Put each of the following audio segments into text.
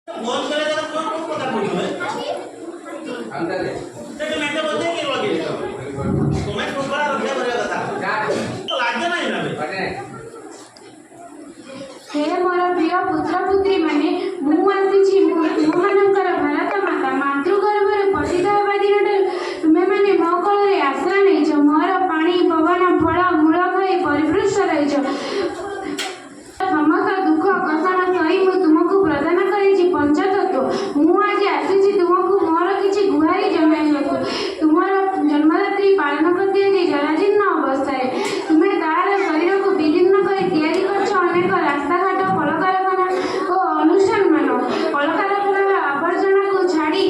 phone करे तर phone कोण पता पडतोय अंदर आहे ते मॅटर बोलते की वगैरे तुम्ही खूप बडा रखल्या बरे कथा काय लागे नाही ना बे हे मोर प्रिय पुत्र पुत्री माने मु आसीछि मोहनकर भारत माता मातृगर्भर पतित हेबा दिनटे तुमे माने मो कोळे आश्रय नैछ मोर पानी पवन फल मूल खाई परिपृष्ट रहिछ समस्त दुख कषण सही मु तुमको प्रदान करिछि पंचतत्व मु आज आसीछि तुमको मोर किछि गुहारी जमाइବାକୁ तुमर जन्मदात्री पालन करते जराजीर्ण अवस्थाए तुमे तार शरीर को विलीन कर तैयारी करछ अनेक रास्ता घाट कलकारखाना और अनुष्ठान मान कलकारखाना आवर्जना को छाड़ी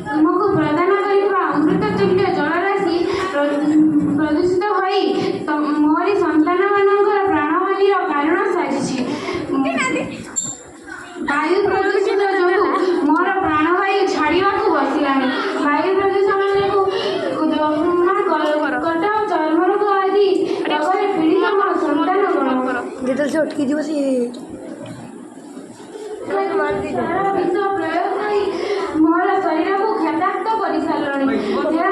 तुमको प्रदान करबा अमृत तुल्य जलराशि प्रदूषित होई मोरी संतान मानकर प्राणहानिर कारण साजिछि वायु प्रदूषित जो मोर प्राणवायु छाड़ा बसलानी वायु प्रदूषण कर्कट चर्मरोग आदि रोगरे पीड़ित मोर संतान गण जेतल से अटकी दिवस विष प्रयोग कर मोर शरीर को क्षताक्त कर सारे